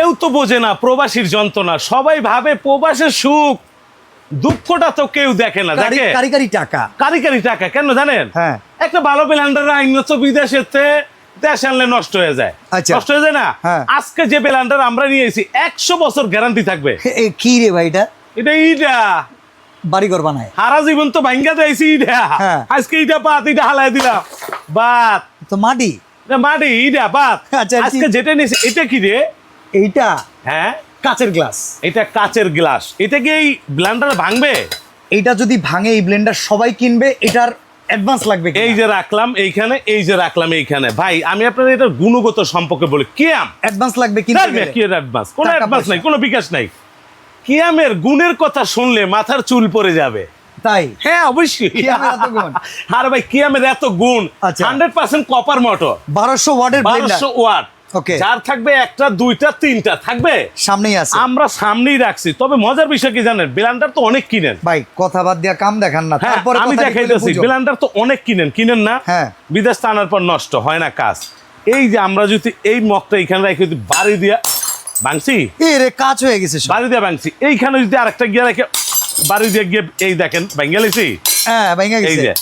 কেউ তো বোঝে না প্রবাসীর যন্ত্রণা, সবাই ভাবে প্রবাসের সুখ, দুঃখটা তো কেউ দেখে না। দেখে কারি টাকা কেন জানেন? হ্যাঁ, একটা ভালো ব্লেন্ডার আইনত বিদেশেতে দেশ আনলে নষ্ট হয়ে যায়। নষ্ট হয়ে যায় না? আজকে যে ব্লেন্ডার আমরা নিয়েছি 100 বছর গ্যারান্টি থাকবে। কি রে ভাই এটা ইটা বাড়িঘর বানায় সারা জীবন তো ভাঙ্গা দিয়েছি ইটা। আজকে ইটা পাত, ইটা হালাই দিলাম বাত, তো মাটি মাটি ইটা পাত। আজকে যেটা নিয়েছি এটা কি রে? এইটা হ্যাঁ কাচের গ্লাস। এটা কাচের গ্লাস। এটা কি এই ব্লেন্ডার ভাঙবে? এইটা যদি ভাঙে এই ব্লেন্ডার সবাই কিনবে, এটার অ্যাডভান্স লাগবে। এই যে রাখলাম এইখানে, এই যে রাখলাম এইখানে। ভাই আমি আপনাদের এটার গুণগত সম্পর্কে বলি। কিয়াম অ্যাডভান্স লাগবে কিনতে গেলে। কি অ্যাডভান্স? কোনো অ্যাডভান্স নাই, কোনো বিকাশ নাই। কিয়ামের গুণের কথা শুনলে মাথার চুল পড়ে যাবে। তাই? হ্যাঁ অবশ্যই। আর ভাই কিয়ামের এত গুণ, 100% কপার মোটর, 1200 ওয়াটের ব্লেন্ডার। 1200 ওয়াট। ওকে, যার থাকবে একটা, দুইটা, তিনটা থাকবে, সামনেই আছে। আমরা সামনেই রাখছি। তবে মজার বিষয় কি জানেন? ব্লেন্ডার তো অনেক কিনেন ভাই, কথা বাদ দিয়া কাম দেখান না। তারপরে আমি দেখাইতেছি, ব্লেন্ডার তো অনেক কিনেন না? হ্যাঁ, বিদেশ আনার পর নষ্ট হয় না কাজ। এই যে আমরা যদি এই মগটা এইখানে রাখি, বাড়ি দিয়া ভাঙছি, এরে কাজ হয়ে গেছে, বাড়ি দিয়া ভাঙছি। এইখানে যদি আরেকটা গিয়ে রেখে বাড়ি দিয়ে গিয়ে, এই দেখেন ভাঙে লেছি। হ্যাঁ ভাঙে গেছে। এই যে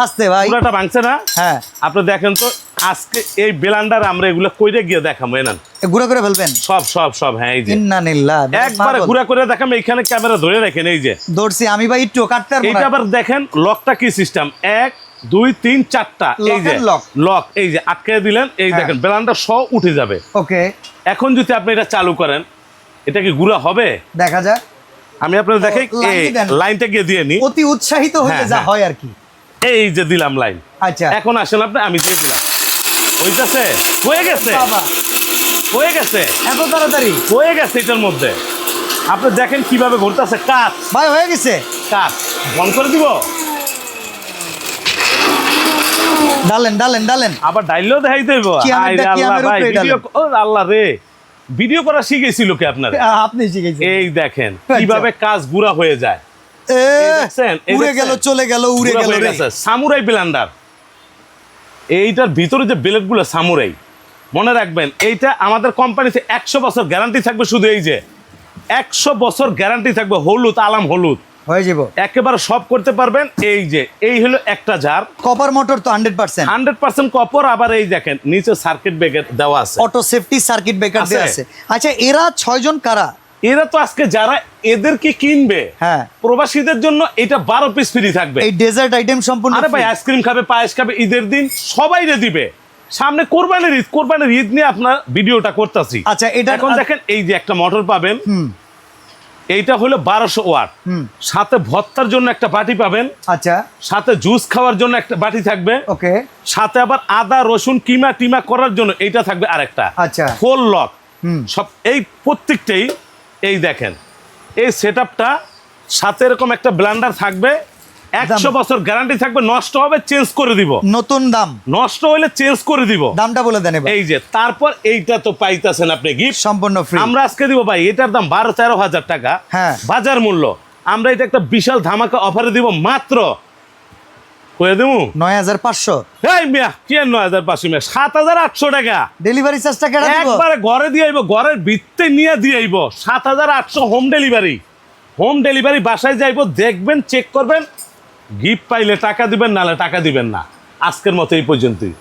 আস্তে ভাই পুরোটা ভাঙছে না? হ্যাঁ, আপনি দেখেন তো। আজকে এই ব্লেন্ডার আমরা এগুলো কইরে গিয়ে দেখাবো। এনান গুঁড়া করে ফেলবেন সব। হ্যাঁ, এই যে ইন্নালিল্লাহ, একবারে গুঁড়া করে দেখাম। এইখানে ক্যামেরা ধরে রাখেন। এই যে ধরছি আমি ভাই, একটু কাটতে পারবো না। এইটা আবার দেখেন লকটা কি সিস্টেম, 1 2 3 4টা। এই যে লক, এই যে আটকে দিলেন। এই দেখেন ব্লেন্ডার সহ উঠে যাবে। ওকে, এখন যদি আপনি এটা চালু করেন, এটা কি গুঁড়া হবে? দেখা যাক। আমি আপনাদের দেখাই, এই লাইনটা গিয়ে দিয়ে নি। অতি উৎসাহিত হয়ে যা হয় আর কি। এই যে দিলাম লাইন। আচ্ছা, এখন আসেন আপনি, আমি দিয়ে দিলাম। হইতাছে? হয়ে গেছে, হয়ে গেছে। এত তাড়াতাড়ি হয়ে গেছে। এটার মধ্যে আপনি দেখেন কিভাবে ঘুরতেছে। কাজ ভাই হয়ে গেছে। কাজ বন্ধ করে দিব। ডালেন আবার ডাইলেও দেখাই দেব। আল্লাহ রে, ভিডিও করা শিখেছিল কি আপনারা? আপনি শিখেছেন। এই দেখেন কিভাবে কাজ গুঁড়া হয়ে যায়। উড়ে গেল, চলে গেল, উড়ে গেল। Samurai Blender. এইটার ভিতরে যে ব্লেডগুলো সামুরাই, মনে রাখবেন। এইটা আমাদের কোম্পানিতে 100 বছর গ্যারান্টি থাকবে। শুধু এই যে 100 বছর গ্যারান্টি থাকবে। হলুদ, আলাম হলুদ হয়ে যাব, একেবারে সব করতে পারবেন। এই যে এই হলো একটা জার। কপার মোটর তো 100% কপার। আবার এই দেখেন নিচে সার্কিট ব্রেকার দেওয়া আছে, অটো সেফটি সার্কিট ব্রেকার দেওয়া আছে। আচ্ছা, এরা 6 জন কারা? এরা তো আজকে যারা এদেরকে কিনবে, হ্যাঁ, প্রবাসীদের জন্য এটা 12 পিস ফ্রি থাকবে। এই ডেজার্ট আইটেম সম্পূর্ণ। আরে ভাই, আইসক্রিম খাবে, পায়েস খাবে, ঈদের দিন সবাই দিবে। সামনে কোরবানির ঈদ নিয়ে আপনার ভিডিওটা করতেছি। আচ্ছা, এটা এখন দেখেন, এই যে একটা মোটর পাবেন। এইটা হলো 1200 ওয়াট। সাথে ভর্তার জন্য একটা বাটি পাবেন। আচ্ছা, সাথে জুস খাওয়ার জন্য একটা বাটি থাকবে। ওকে, সাথে আবার আদা রসুন কিমা টিমা করার জন্য এইটা থাকবে আরেকটা। আচ্ছা, ফুল লক সব। এই প্রত্যেকটাই এই দেখেন, এই সেটআপটা সাথে এরকম একটা ব্লেন্ডার থাকবে। 100 বছর গ্যারান্টি থাকবে। নষ্ট হবে চেঞ্জ করে দিব, নতুন দাম। নষ্ট হলে চেঞ্জ করে দিব। দামটা বলে দেন। এই যে তারপর এইটা তো পাইতাছেন আপনি গিফট সম্পূর্ণ ফ্রি। আমরা আজকে দিব ভাই, এটার দাম 12-13 হাজার টাকা বাজার মূল্য। আমরা এটা একটা বিশাল ধামাকা অফারে দিব। মাত্র কয়ে দেবো 9500। এই মিয়া কি 9500 মিয়া, 7800 টাকা ডেলিভারি চার্জটা কেটে দিব। একবারে ঘরে দিয়ে আইবো, ঘরের ভিতরে নিয়ে দিয়ে আইবো। 7800 হোম ডেলিভারি বাসায় যাইবো, দেখবেন, চেক করবেন। গিফট পাইলে টাকা দিবেন, নালে টাকা দিবেন না। আজকের মতো এই পর্যন্তই।